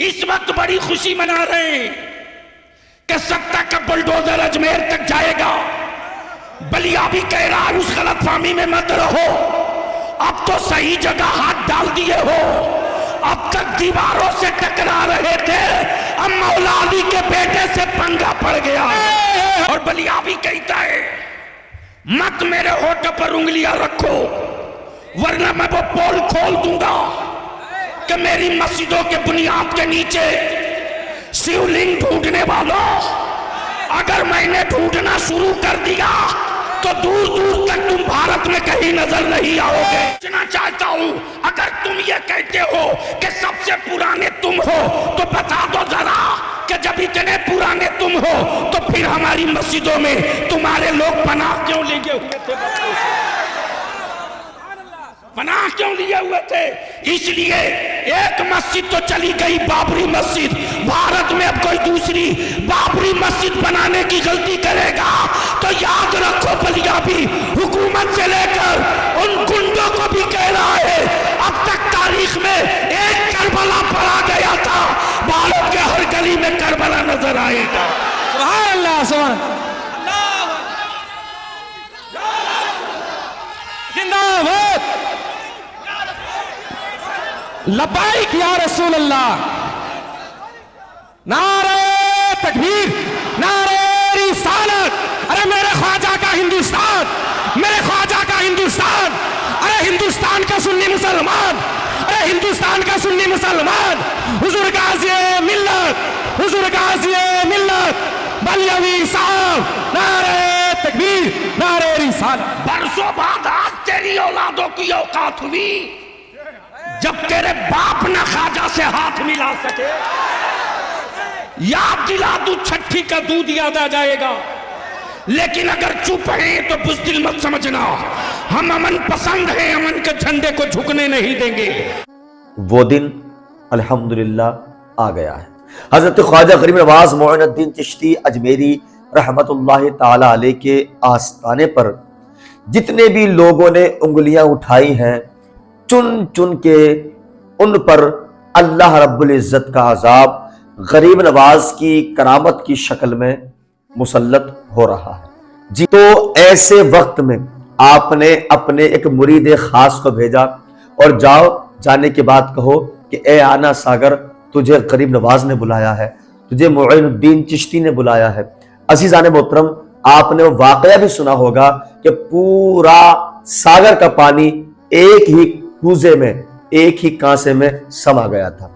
इस वक्त बड़ी खुशी मना रहे हैं कि सत्ता का बुलडोजर अजमेर तक जाएगा। बलिया भी कह रहा है उस गलतफहमी में मत रहो, अब तो सही जगह हाथ डाल दिए हो। अब तक दीवारों से टकरा रहे थे, अब मौला अली के बेटे से पंगा पड़ गया। और बलिया भी कहता है मत मेरे होठ पर उंगलियां रखो, वरना मैं वो पोल खोल दूंगा कि मेरी मस्जिदों के बुनियाद के नीचे शिवलिंग ढूंढने वालों, अगर मैंने ढूंढना शुरू कर दिया तो दूर दूर तक तुम भारत में कहीं नजर नहीं आओगे। पूछना चाहता हूं, अगर तुम ये कहते हो कि सबसे पुराने तुम हो तो बता दो जरा कि जब इतने पुराने तुम हो तो फिर हमारी मस्जिदों में तुम्हारे लोग पनाह क्यों लिए हुए थे? पनाह क्यों लिए हुए थे? इसलिए एक मस्जिद तो चली गई, बाबरी मस्जिद। भारत में अब कोई दूसरी बाबरी मस्जिद बनाने की गलती करेगा तो याद रखो बलिया भी हुकूमत से लेकर उन गुंडों को भी कह रहा है अब तक तारीख में एक करबला पड़ा गया था, भारत के हर गली में करबला नजर आएगा। सुभान अल्लाह, सुभान जिंदाबाद, लब्बाइक या रसूल अल्लाह, नारे तकबीर, नारे रिसालत। अरे मेरे ख्वाजा का हिंदुस्तान, मेरे ख्वाजा का हिंदुस्तान, अरे हिंदुस्तान का सुन्नी मुसलमान, अरे हिंदुस्तान का सुन्नी मुसलमान, हुजूर गाज़ी मिल्लत, हुजूर गाज़ी मिल्लत बलियावी साहब, नारे तकबीर, नारे रिसालत। बरसों बाद आज तेरी औलादों की औकात हुई जब तेरे बाप न ख्वाजा से हाथ मिला सके। याद दिला दूं, छठी का दूध याद आ जाएगा। लेकिन अगर चुप है तो बुज़दिल मत समझना, हम अमन पसंद हैं, अमन के झंडे को झुकने नहीं देंगे। वो दिन अल्हम्दुलिल्लाह आ गया है। हजरत ख्वाजा गरीब नवाज मोइनुद्दीन चिश्ती अजमेरी रहमतुल्लाहि ताला अलैह के आस्थाने पर जितने भी लोगों ने उंगलियां उठाई हैं, चुन चुन के उन पर अल्लाह रब्बुल इज्जत का अजाब गरीब नवाज की करामत की शक्ल में मुसल्लत हो रहा है जी। तो ऐसे वक्त में आपने अपने एक मुरीद खास को भेजा और जाने के बाद कहो कि ए आना सागर, तुझे गरीब नवाज ने बुलाया है, तुझे मोइनुद्दीन चिश्ती ने बुलाया है। अजीजान मोहतरम, आपने वो वाकया भी सुना होगा कि पूरा सागर का पानी एक ही कूजे में, एक ही कांसे में समा गया था।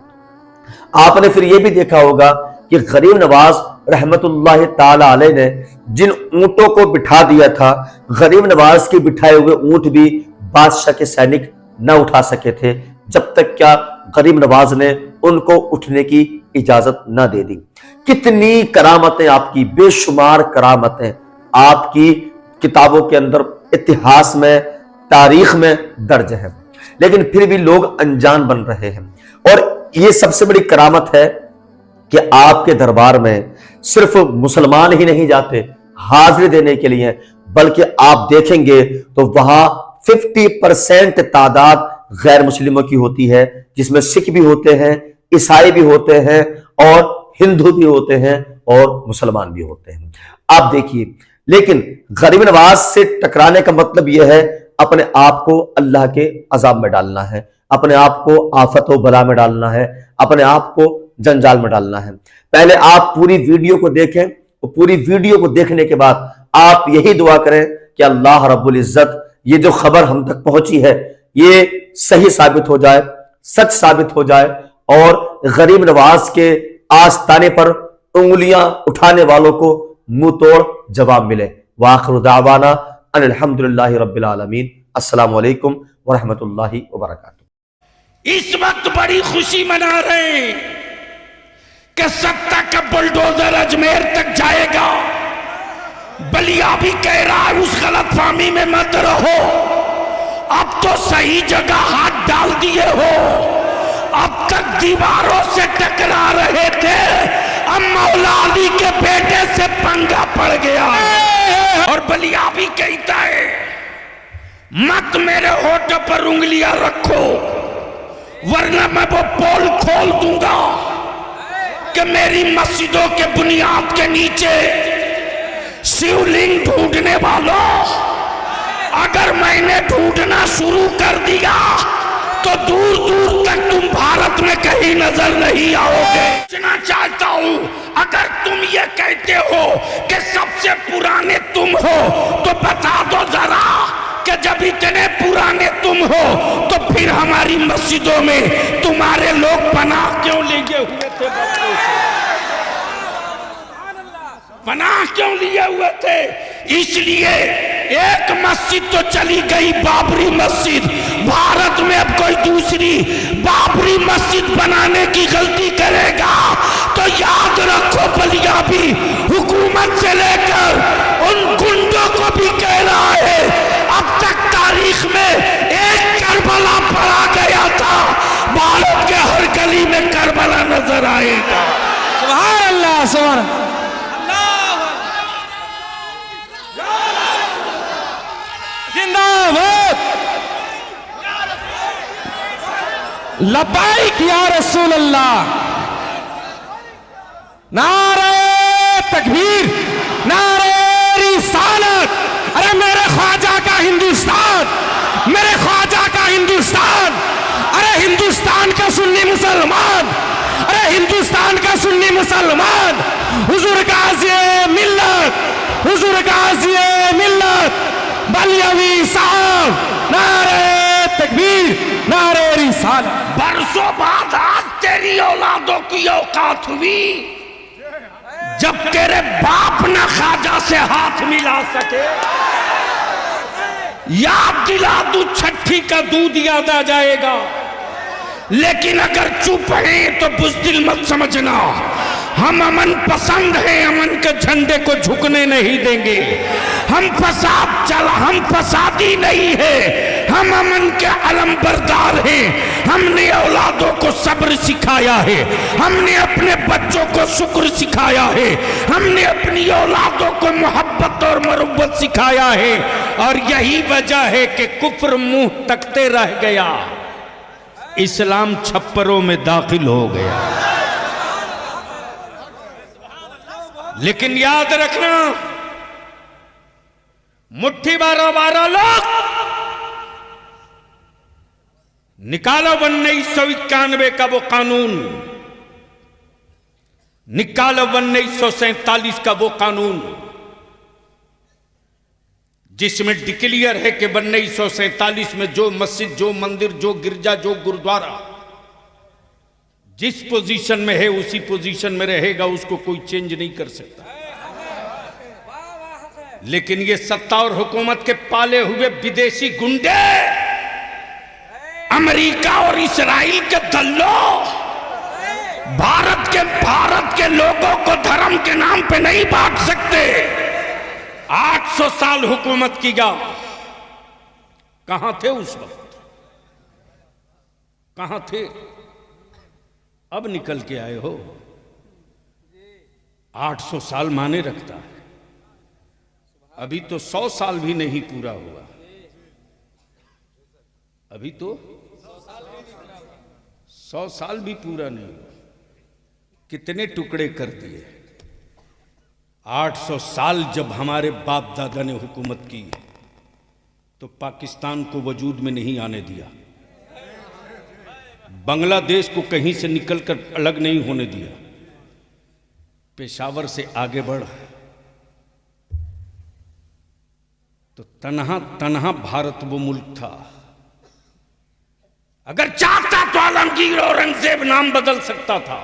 आपने फिर यह भी देखा होगा कि गरीब नवाज रहमतुल्लाहि ताला अलैह ने जिन ऊंटों को बिठा दिया था, गरीब नवाज के बिठाए हुए ऊंट भी बादशाह के सैनिक न उठा सके थे, जब तक क्या गरीब नवाज ने उनको उठने की इजाजत न दे दी। कितनी करामतें आपकी, बेशुमार करामतें आपकी किताबों के अंदर, इतिहास में, तारीख में दर्ज है, लेकिन फिर भी लोग अनजान बन रहे हैं। और ये सबसे बड़ी करामत है कि आपके दरबार में सिर्फ मुसलमान ही नहीं जाते हाजिरी देने के लिए, बल्कि आप देखेंगे तो वहां 50% तादाद गैर मुस्लिमों की होती है, जिसमें सिख भी होते हैं, ईसाई भी होते हैं, और हिंदू भी होते हैं, और मुसलमान भी होते हैं। आप देखिए, लेकिन गरीब नवाज से टकराने का मतलब यह है अपने आप को अल्लाह के अजाब में डालना है, अपने आप को आफत व बला में डालना है, अपने आप को जंजाल में डालना है। पहले आप पूरी वीडियो को देखें, और पूरी वीडियो को देखने के बाद आप यही दुआ करें कि अल्लाह रब्बुल इज्जत ये जो खबर हम तक पहुंची है ये सही साबित हो जाए, सच साबित हो जाए, और गरीब नवाज के आस्थाने पर उंगलियां उठाने वालों को मुंह तोड़ जवाब मिले। वाखिरु दावाना अल्हम्दुलिल्लाहि रब्बिल आलमीन। अस्सलामु अलैकुम व रहमतुल्लाहि व बरकातुहू। इस वक्त बड़ी खुशी मना रहे हैं कि सत्ता का बुलडोजर अजमेर तक जाएगा। बलिया भी कह रहा है उस गलतफहमी में मत रहो, अब तो सही जगह हाथ डाल दिए हो। अब तक दीवारों से टकरा रहे थे, अब मौला अली के बेटे से पंगा पड़ गया। और बलिया भी कहता है मत मेरे होठ पर उंगलियां रखो, वरना मैं वो पोल खोल दूंगा कि मेरी मस्जिदों के बुनियाद के नीचे शिवलिंग ढूंढने वालों, अगर मैंने ढूंढना शुरू कर दिया तो दूर दूर तक तुम भारत में कहीं नजर नहीं आओगे। पूछना चाहता हूं, अगर तुम ये कहते हो कि सबसे पुराने तुम हो तो बता दो जरा कि जब इतने पुराने तुम हो तो फिर हमारी मस्जिदों में तुम्हारे लोग पनाह क्यों लिए हुए थे? बच्चों से पनाह क्यों लिए हुए थे? इसलिए एक मस्जिद तो चली गई, बाबरी मस्जिद। भारत में अब कोई दूसरी बाबरी मस्जिद बनाने की गलती करेगा तो याद रखो, बलिया भी हुकूमत से लेकर उन गुंडों को भी कह रहा है, अब तक तारीख में एक करबला पड़ा गया था, भारत के हर गली में करबला नजर आएगा। सुभान अल्लाह, सुभान अल्लाह। जिंदाबाद, लब्बाइक या रसूल अल्लाह। नारे तकबीर, नारे रिसालत। अरे मेरे ख्वाजा का हिंदुस्तान, मेरे ख्वाजा का हिंदुस्तान। अरे हिंदुस्तान का सुन्नी मुसलमान, अरे हिंदुस्तान का सुन्नी मुसलमान। हुजूर गाज़ी मिल्लत, हुजूर गाज़ी मिल्लत बलियावी साहब, नारे तकबीर, नारे रिसालत। बरसों बाद आज तेरी औलादों की औकात हुई जब तेरे बाप न ख्वाजा से हाथ मिला सके। याद दिला दू, छठी का दूध याद आ जाएगा। लेकिन अगर चुप हैं तो बुज़दिल मत समझना, हम अमन पसंद हैं, अमन के झंडे को झुकने नहीं देंगे। हम फसादी नहीं है, हम अमन के अलमबरदार हैं। हमने औलादों को सब्र सिखाया है, हमने अपने बच्चों को शुक्र सिखाया है, हमने अपनी औलादों को मोहब्बत और मरुब्बत सिखाया है। और यही वजह है कि कुफ्र मुंह तकते रह गया, इस्लाम छप्परों में दाखिल हो गया। लेकिन याद रखना, मुट्ठी 12 लोग निकालो 1991 का वो कानून, निकालो 1947 का वो कानून जिसमें डिक्लेयर है कि 1947 में जो मस्जिद, जो मंदिर, जो गिरजा, जो गुरुद्वारा जिस पोजीशन में है उसी पोजीशन में रहेगा, उसको कोई चेंज नहीं कर सकता। लेकिन ये सत्ता और हुकूमत के पाले हुए विदेशी गुंडे, अमेरिका और इस्राइल के दल्लों, भारत के लोगों को धर्म के नाम पे नहीं बांट सकते। 800 साल हुकूमत किया, कहां थे उस वक्त? कहां थे? अब निकल के आए हो। 800 साल माने रखता है, अभी तो 100 साल भी नहीं पूरा हुआ। अभी तो 100 साल भी पूरा नहीं हुआ, कितने टुकड़े कर दिए। 800 साल जब हमारे बाप दादा ने हुकूमत की तो पाकिस्तान को वजूद में नहीं आने दिया, बांग्लादेश को कहीं से निकलकर अलग नहीं होने दिया, पेशावर से आगे बढ़ तो तन्हा तन्हा भारत वो मुल्क था। अगर चाहता तो आलमगीर औरंगजेब नाम बदल सकता था,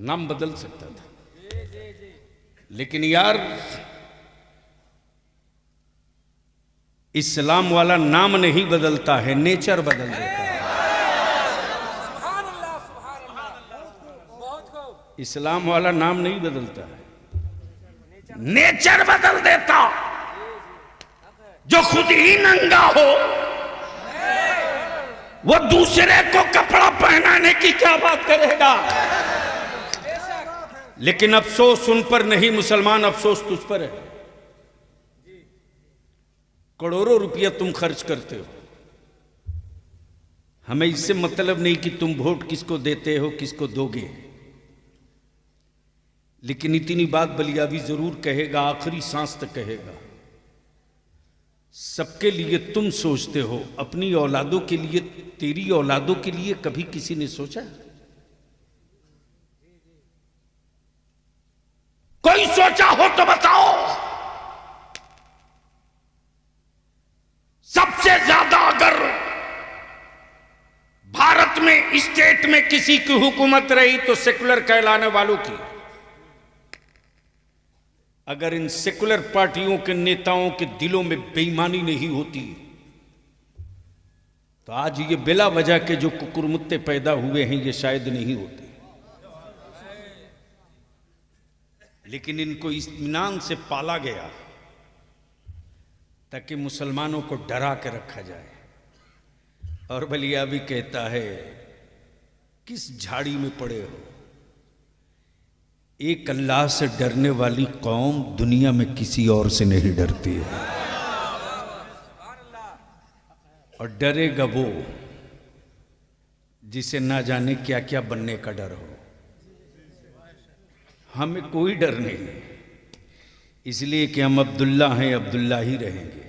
नाम बदल सकता था। लेकिन यार, इस्लाम वाला नाम नहीं बदलता है, नेचर बदल देता है। इस्लाम वाला नाम नहीं बदलता है, नेचर बदल देता। जो खुद ही नंगा हो वो दूसरे को कपड़ा पहनाने की क्या बात करेगा? लेकिन अफसोस उन पर नहीं मुसलमान, अफसोस तुझ पर है। करोड़ों रुपया तुम खर्च करते हो, हमें इससे मतलब नहीं कि तुम वोट किसको देते हो, किसको दोगे, लेकिन इतनी बात बलियाबी जरूर कहेगा, आखिरी सांस तक कहेगा, सबके लिए तुम सोचते हो, अपनी औलादों के लिए, तेरी औलादों के लिए कभी किसी ने सोचा? कोई सोचा हो तो बताओ। सबसे ज्यादा अगर भारत में स्टेट में किसी की हुकूमत रही तो सेकुलर कहलाने वालों की। अगर इन सेकुलर पार्टियों के नेताओं के दिलों में बेईमानी नहीं होती तो आज ये बिला वजह के जो कुकुरमुत्ते पैदा हुए हैं ये शायद नहीं होते। लेकिन इनको इत्मीनान से पाला गया ताकि मुसलमानों को डरा के रखा जाए। और बलिया भी कहता है, किस झाड़ी में पड़े हो, एक अल्लाह से डरने वाली कौम दुनिया में किसी और से नहीं डरती है। और डरेगा वो जिसे ना जाने क्या क्या बनने का डर हो। हमें कोई डर नहीं, इसलिए कि हम अब्दुल्ला हैं, अब्दुल्ला ही रहेंगे।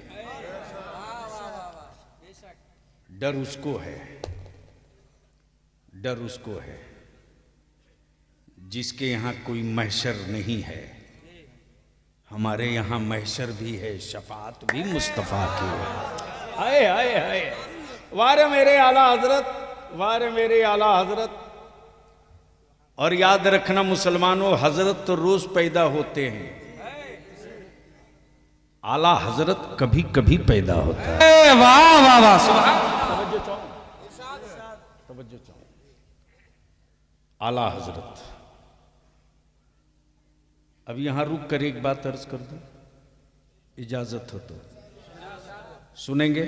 डर उसको है, डर उसको है जिसके यहाँ कोई महशर नहीं है। हमारे यहाँ महशर भी है, शफाअत भी मुस्तफ़ा की है। आए आए आए, वारे मेरे आला हजरत, वारे मेरे आला हजरत। और याद रखना मुसलमानों, हजरत तो रोज पैदा होते हैं, आला हजरत कभी कभी पैदा होता है। वाह वाह वाह, सुभान। तवज्जो चाहो, आला हजरत। अब यहां रुक कर एक बात अर्ज कर दूं, इजाजत हो तो सुनेंगे?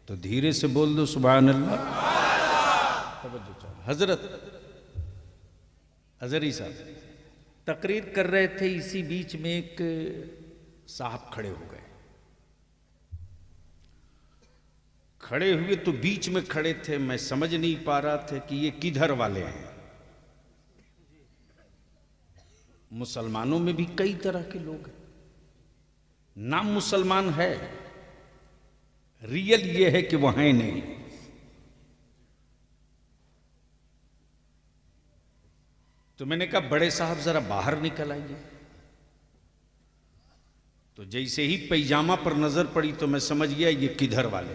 तो धीरे से बोल दो सुभान अल्लाह। तवज्जो चाहो। हजरत हजरी साहब तकरीर कर रहे थे, इसी बीच में एक साहब खड़े हो गए। खड़े हुए तो बीच में खड़े थे, मैं समझ नहीं पा रहा था कि ये किधर वाले हैं। मुसलमानों में भी कई तरह के लोग हैं, नाम मुसलमान है, रियल ये है कि वो हैं नहीं। तो मैंने कहा बड़े साहब जरा बाहर निकल आइए। तो जैसे ही पैजामा पर नजर पड़ी तो मैं समझ गया ये किधर वाले।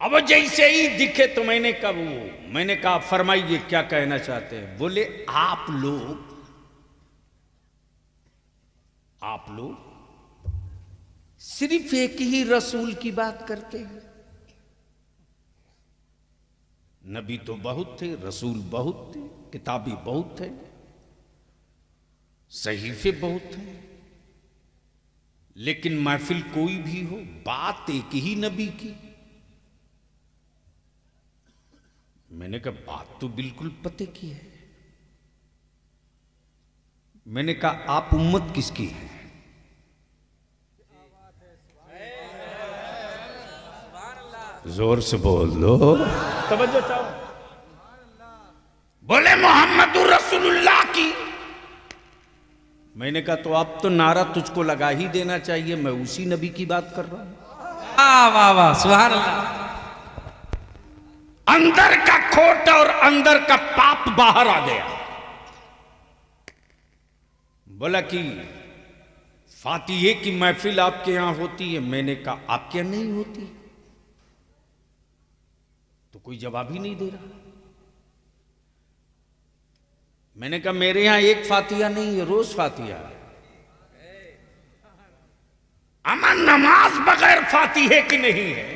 अब जैसे ही दिखे तो मैंने कहा फरमाइए क्या कहना चाहते हैं। बोले आप लोग सिर्फ एक ही रसूल की बात करते हैं। नबी तो बहुत थे, रसूल बहुत थे, किताबी बहुत थे, सहीफे बहुत थे, लेकिन महफिल कोई भी हो, बात एक ही नबी की। मैंने कहा बात तो बिल्कुल पते की है। मैंने कहा आप उम्मत किसकी है? जोर से बोल दो, तवज्जो चाहो। बोले मोहम्मद रसूलुल्लाह की। मैंने कहा तो आप तो नारा तुझको लगा ही देना चाहिए, मैं उसी नबी की बात कर रहा हूं। वाह वाह वाह, सुभान अल्लाह। अंदर का खोट और अंदर का पाप बाहर आ गया। बोला कि फातिहे की महफिल आपके यहां होती है। मैंने कहा आपके यहां नहीं होती। तो कोई जवाब ही नहीं दे रहा। मैंने कहा मेरे यहां एक फातिहा नहीं है, रोज फातिहा है। अमा नमाज बगैर फातिहे की नहीं है।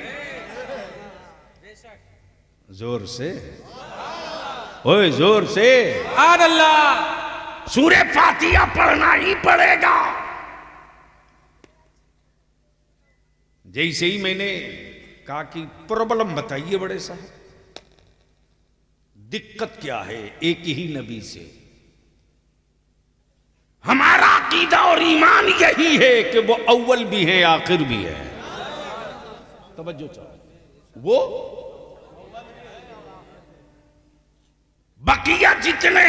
जोर से, ओए जोर से, सुभान अल्लाह। सूरे फातिहा पढ़ना ही पड़ेगा। जैसे ही मैंने कहा कि प्रॉब्लम बताइए बड़े साहब, दिक्कत क्या है एक ही नबी से? हमारा अकीदा और ईमान यही है कि वो अव्वल भी है आखिर भी है। तवज्जो चाहो, वो बकिया जितने